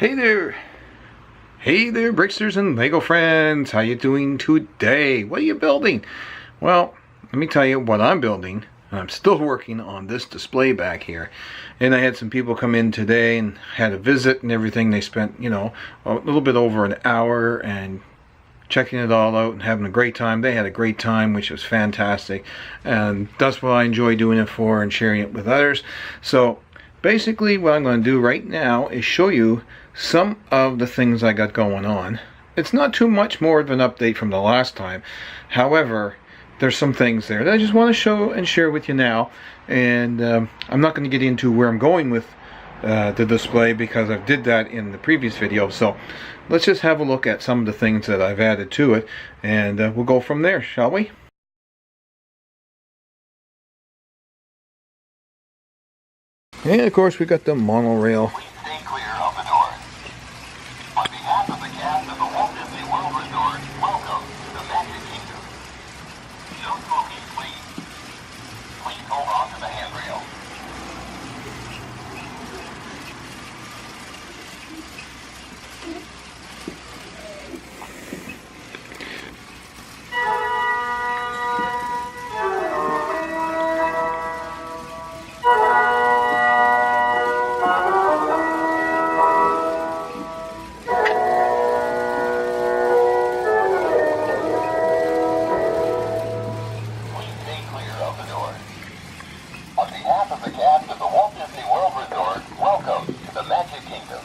Hey there! Hey there, Bricksters and Lego friends! How you doing today? What are you building? Well, let me tell you what I'm building. I'm still working on this display back here. And I had some people come in today and had a visit and everything. They spent, a little bit over an hour and checking it all out and having a great time. They had a great time, which was fantastic. And that's what I enjoy doing it for and sharing it with others. So basically what I'm going to do right now is show you some of the things I got going on. It's not too much more of an update from the last time. However, there's some things there that I just want to show and share with you now. And I'm not going to get into where I'm going with the display because I did that in the previous video. So let's just have a look at some of the things that I've added to it, and we'll go from there, shall we? And of course we got the monorail. Please stay clear of the doors. On behalf of the cast of the Walt Disney World Resort, welcome to the Magic Kingdom.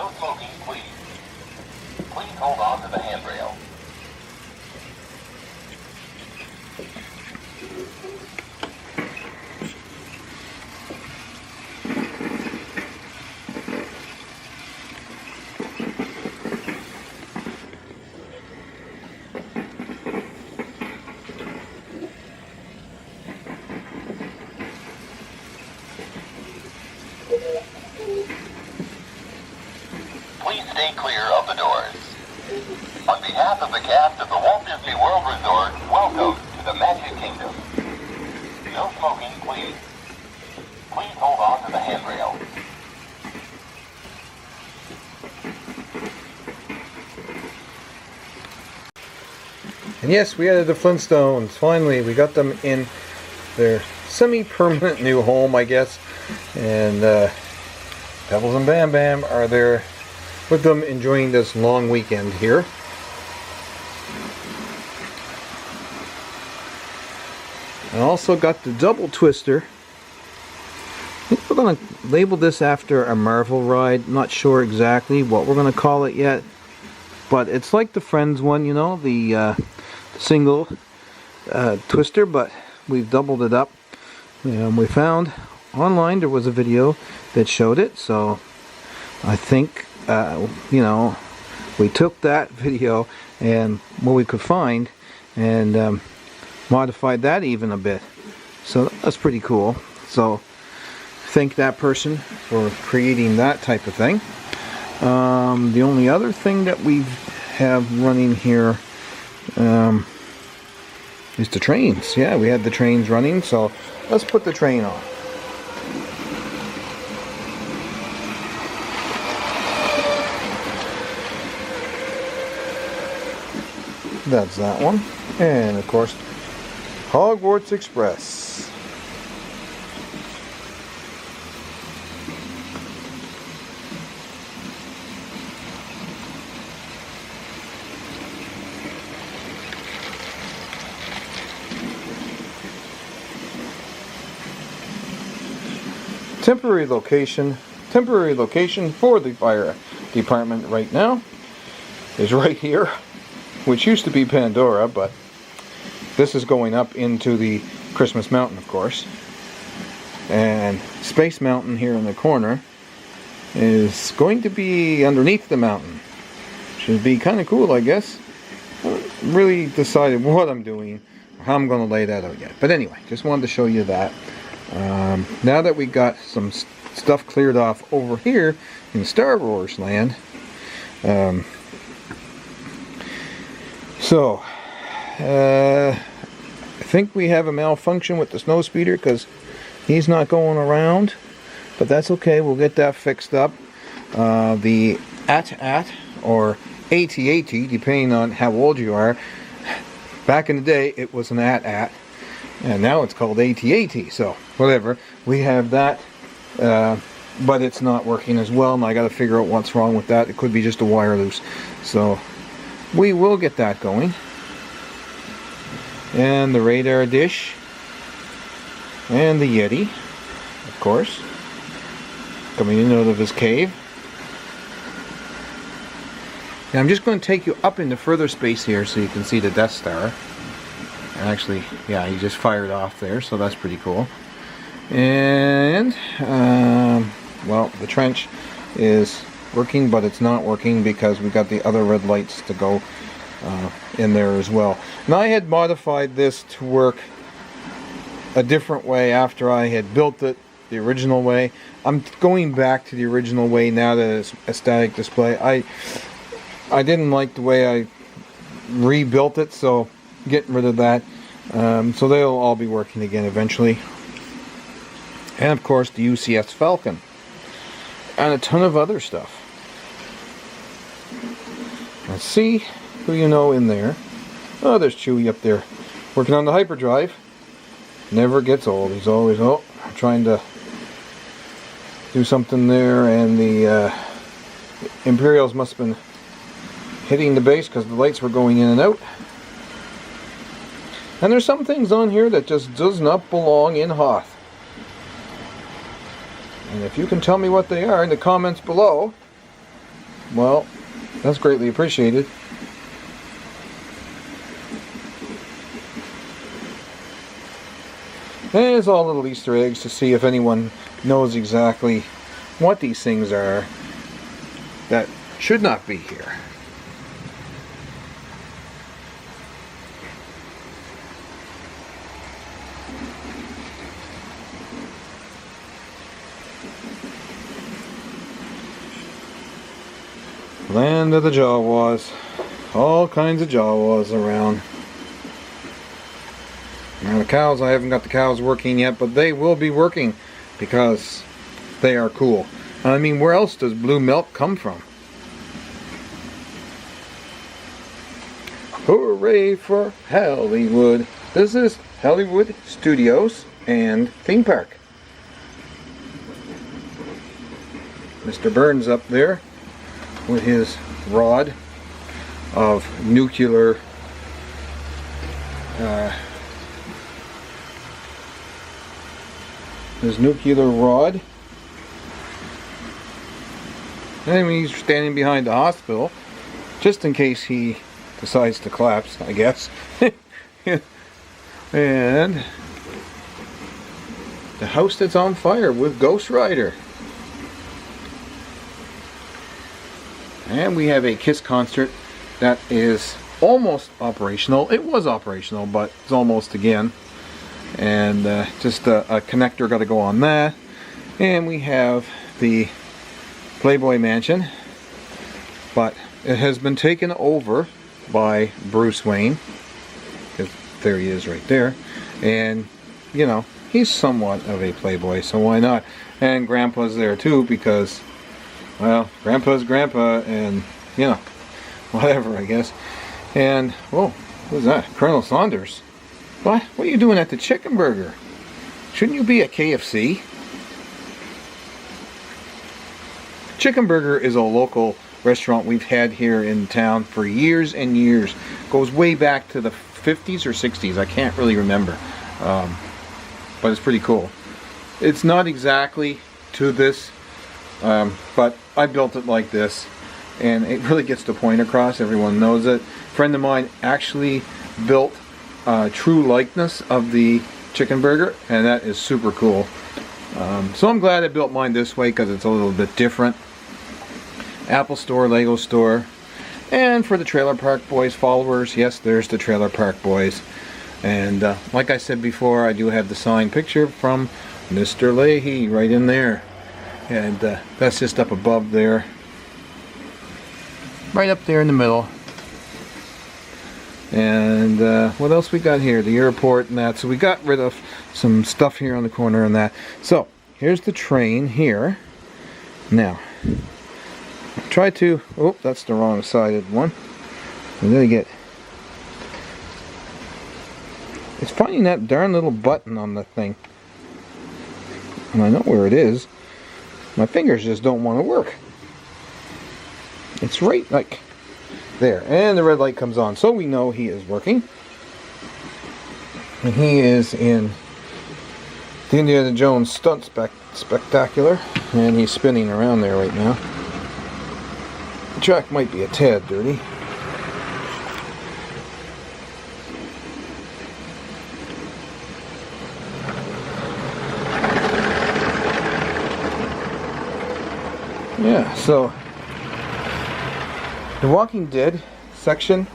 No smoking, please. Please hold on to the handrail. Please stay clear of the doors. On behalf of the cast of the Walt Disney World Resort, welcome to the Magic Kingdom. No smoking, please. Please hold on to the handrail. And yes, we added the Flintstones. Finally, we got them in their semi-permanent new home, I guess. And Pebbles and Bam Bam are there with them enjoying this long weekend here. I also got the double twister. I think we're going to label this after a Marvel ride. Not sure exactly what we're going to call it yet. But it's like the Friends one, the single twister, but we've doubled it up. And we found online there was a video that showed it, so I think we took that video and what we could find and modified that even a bit. So that's pretty cool. So thank that person for creating that type of thing. The only other thing that we have running here is the trains. Yeah, we had the trains running, so let's put the train on. That's that one. And of course, Hogwarts Express. Temporary location for the fire department right now is right here, which used to be Pandora, but this is going up into the Christmas Mountain, of course. And Space Mountain here in the corner is going to be underneath the mountain. Should be kind of cool, I guess. I haven't really decided what I'm doing or how I'm going to lay that out yet. But anyway, just wanted to show you that. Now that we got some stuff cleared off over here in Star Wars land, I think we have a malfunction with the snow speeder because he's not going around, but that's okay. We'll get that fixed up. the AT-AT or AT-AT, depending on how old you are. Back in the day, it was an AT-AT, and now it's called AT-AT. So whatever, we have that, but it's not working as well, and I got to figure out what's wrong with that. It could be just a wire loose, so we will get that going. And the radar dish, and the Yeti, of course, coming in out of his cave. Now I'm just going to take you up into further space here so you can see the Death Star. Actually, yeah, he just fired off there, so that's pretty cool. And, well, the trench is working, but it's not working because we got the other red lights to go in there as well. Now I had modified this to work a different way after I had built it the original way. I'm going back to the original way now that it's a static display. I didn't like the way I rebuilt it, so getting rid of that. So they'll all be working again eventually. And of course the UCS Falcon. And a ton of other stuff. Let's see who you know in there. Oh, there's Chewie up there working on the hyperdrive. Never gets old. He's always trying to do something there, and the Imperials must have been hitting the base because the lights were going in and out. And there's some things on here that just does not belong in Hoth. And if you can tell me what they are in the comments below, well, that's greatly appreciated. And it's all little Easter eggs to see if anyone knows exactly what these things are that should not be here. Land of the Jawas. All kinds of Jawas around. Now the cows, I haven't got the cows working yet, but they will be working because they are cool. I mean, where else does blue milk come from? Hooray for Hollywood. This is Hollywood Studios and Theme Park. Mr. Burns up there with his rod of nuclear rod. And he's standing behind the hospital just in case he decides to collapse, I guess. And the house that's on fire with Ghost Rider. And we have a KISS concert that is almost operational. It was operational, but it's almost again. And just a connector got to go on that. And we have the Playboy Mansion, but it has been taken over by Bruce Wayne. There he is right there. And, you know, he's somewhat of a playboy, so why not? And Grandpa's there too because, well, Grandpa's Grandpa, and, you know, whatever, I guess. And, whoa, who's that? Colonel Saunders. What are you doing at the Chicken Burger? Shouldn't you be at KFC? Chicken Burger is a local restaurant we've had here in town for years and years. Goes way back to the 50s or 60s. I can't really remember. But it's pretty cool. It's not exactly to this, but I built it like this. And it really gets the point across. Everyone knows it. A friend of mine actually built true likeness of the Chicken Burger, and that is super cool. So I'm glad I built mine this way because it's a little bit different. Apple Store, Lego Store, and for the Trailer Park Boys followers, yes, there's the Trailer Park Boys. And like I said before, I do have the signed picture from Mr. Leahy right in there, and that's just up above there, right up there in the middle. And what else we got here? The airport and that. So we got rid of some stuff here on the corner and that. So here's the train here. Now, Try to, oh, that's the wrong sided one. I'm gonna get, it's finding that darn little button on the thing. And I know where it is. My fingers just don't want to work. It's right like there. And the red light comes on. So we know he is working. And he is in the Indiana Jones Stunt Spectacular. And he's spinning around there right now. The track might be a tad dirty. Yeah, so the Walking Dead section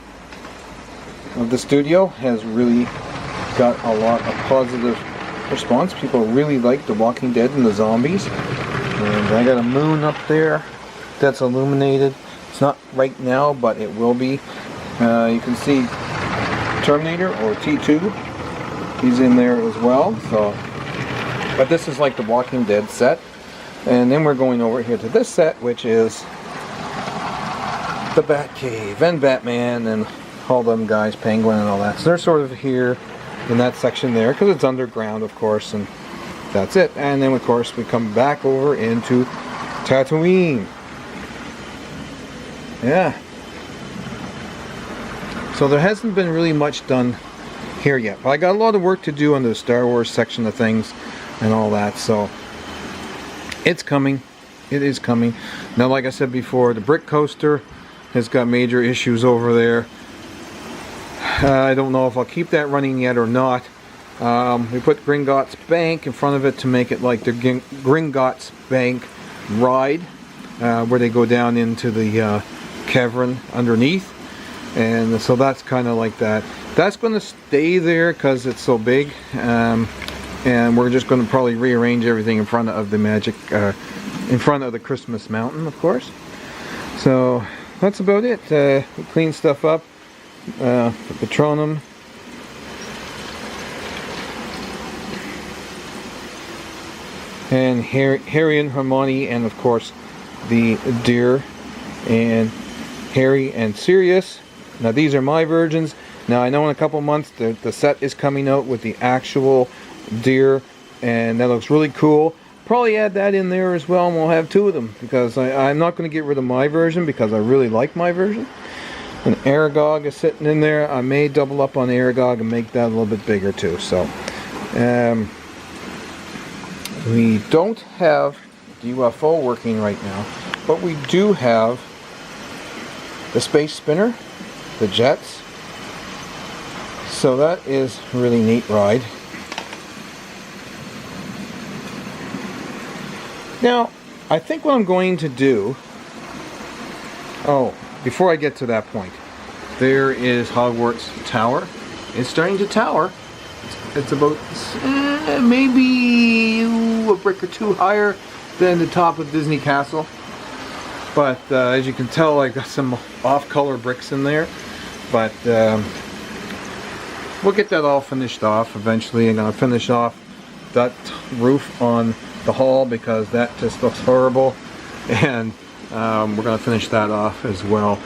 of the studio has really got a lot of positive response. People really like the Walking Dead and the zombies. And I got a moon up there that's illuminated. It's not right now, but it will be. You can see Terminator or T2. He's in there as well. So, but this is like the Walking Dead set. And then we're going over here to this set, which is the Batcave and Batman and all them guys, Penguin and all that. So they're sort of here in that section there, because it's underground, of course, and that's it. And then, of course, we come back over into Tatooine. Yeah. So there hasn't been really much done here yet. But I got a lot of work to do on the Star Wars section of things and all that, so it's coming. It is coming. Now, like I said before, the brick coaster has got major issues over there. I don't know if I'll keep that running yet or not. We put Gringotts Bank in front of it to make it like the Gringotts Bank ride, where they go down into the cavern underneath. And so that's kind of like that. That's going to stay there because it's so big. And we're just going to probably rearrange everything in front of the in front of the Christmas Mountain, of course. So that's about it. We clean stuff up. The Patronum. And Harry and Hermione, and of course the deer and Harry and Sirius. Now these are my versions. Now I know in a couple months the set is coming out with the actual deer, and that looks really cool. Probably add that in there as well, and we'll have two of them, because I'm not going to get rid of my version because I really like my version. And Aragog is sitting in there. I may double up on Aragog and make that a little bit bigger too. So we don't have the UFO working right now, but we do have the space spinner, the jets. So that is a really neat ride. Now, I think what I'm going to do... Oh, before I get to that point, there is Hogwarts Tower. It's starting to tower. It's about maybe a brick or two higher than the top of Disney Castle. But as you can tell, I got some off-color bricks in there. But we'll get that all finished off eventually. I'm going to finish off that roof on the hall because that just looks horrible. And we're going to finish that off as well.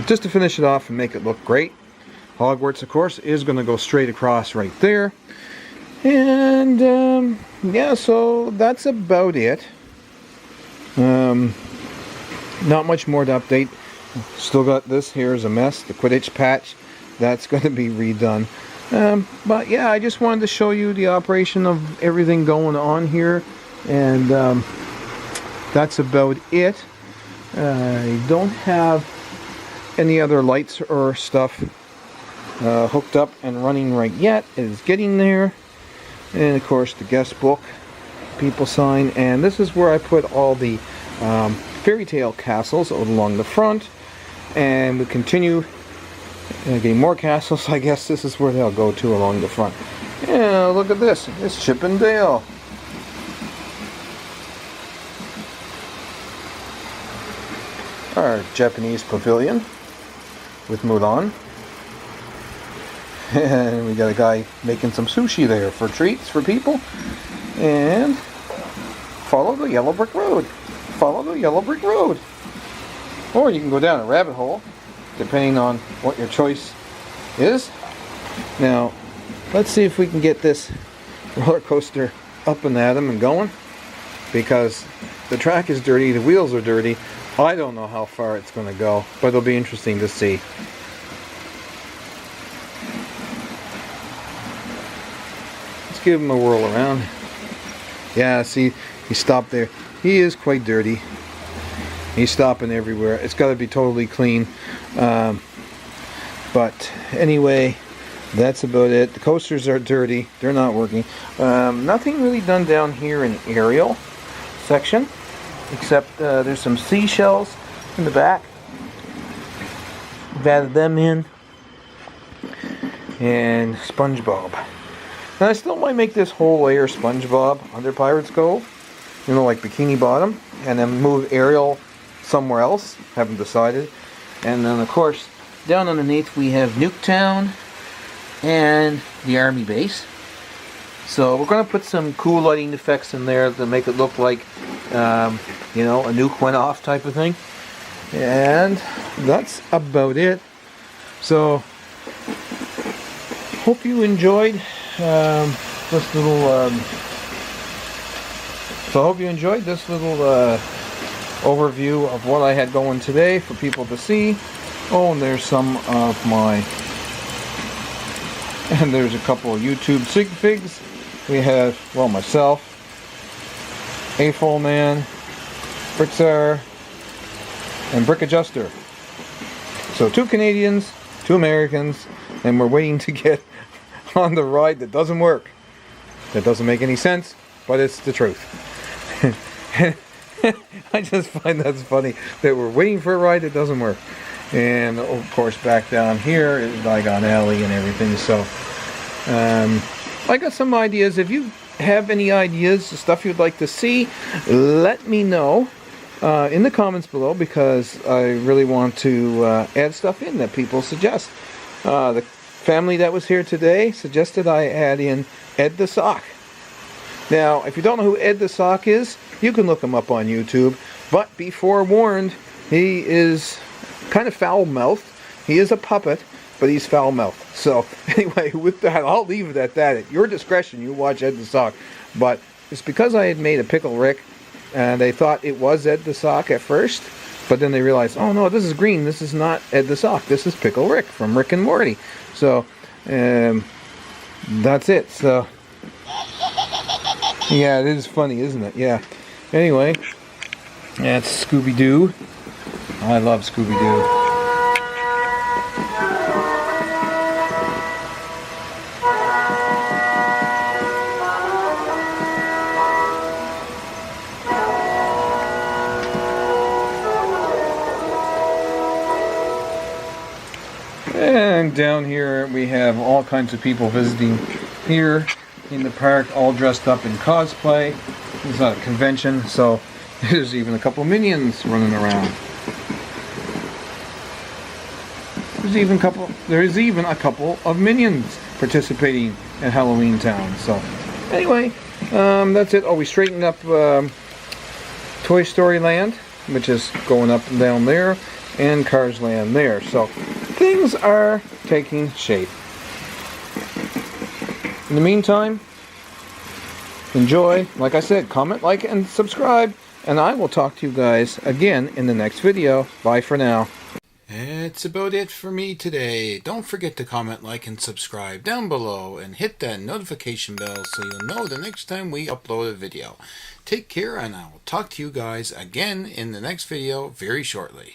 Just to finish it off and make it look great. Hogwarts, of course, is going to go straight across right there. And yeah, so that's about it. Not much more to update. Still got this here as a mess, the Quidditch patch. That's going to be redone. But yeah, I just wanted to show you the operation of everything going on here. And that's about it. I don't have any other lights or stuff hooked up and running right yet. It is getting there. And of course the guest book, people sign, and this is where I put all the fairy tale castles out along the front. And we continue getting more castles. I guess this is where they'll go to along the front. Yeah, look at this. It's Chip and Dale. Our Japanese pavilion with Mulan. And we got a guy making some sushi there for treats for people. And follow the yellow brick road. Follow the yellow brick road. or you can go down a rabbit hole, depending on what your choice is. Now, let's see if we can get this roller coaster up and at 'em and going, because the track is dirty, the wheels are dirty. I don't know how far it's going to go, but it'll be interesting to see. Let's give him a whirl around. Yeah, see, he stopped there. He is quite dirty. He's stopping everywhere. It's got to be totally clean. But anyway, that's about it. The coasters are dirty. They're not working. Nothing really done down here in the aerial section, except there's some seashells in the back. We've added them in. And SpongeBob. And I still might make this whole layer SpongeBob under Pirates Cove. You know, like Bikini Bottom. And then move Ariel somewhere else. Haven't decided. And then, of course, down underneath we have Nuketown and the army base. So we're going to put some cool lighting effects in there to make it look like, you know, a nuke went off type of thing. And that's about it. So, hope you enjoyed this little... So I hope you enjoyed this little overview of what I had going today for people to see. Oh, and there's some of my... And there's a couple of YouTube sig figs. We have, well, myself, A-Full Man, Bricksar, and Brick Adjuster. So 2 Canadians, 2 Americans, and we're waiting to get on the ride that doesn't work. That doesn't make any sense, but it's the truth. I just find that's funny that we're waiting for a ride that doesn't work. And of course back down here is Diagon Alley and everything. So I got some ideas. If you have any ideas, stuff you'd like to see, let me know in the comments below, because I really want to add stuff in that people suggest. The family that was here today suggested I add in Ed the Sock. Now, if you don't know who Ed the Sock is, you can look him up on YouTube. But be forewarned, he is kind of foul-mouthed. He is a puppet, but he's foul-mouthed. So, anyway, with that, I'll leave it at that. At your discretion, you watch Ed the Sock. But it's because I had made a Pickle Rick, and they thought it was Ed the Sock at first. But then they realized, oh no, this is green. This is not Ed the Sock. This is Pickle Rick from Rick and Morty. So, that's it. So... yeah, it is funny, isn't it? Yeah. Anyway, that's Scooby-Doo. I love Scooby-Doo. And down here we have all kinds of people visiting here in the park, all dressed up in cosplay. It's not a convention, so there's even a couple of minions running around. There's even a couple of minions participating in Halloween Town. So anyway, that's it. Oh, we straightened up Toy Story Land, which is going up and down there, and Cars Land there. So things are taking shape. In the meantime, enjoy. Like I said, comment, like, and subscribe. And I will talk to you guys again in the next video. Bye for now. That's about it for me today. Don't forget to comment, like, and subscribe down below. And hit that notification bell so you'll know the next time we upload a video. Take care, and I will talk to you guys again in the next video very shortly.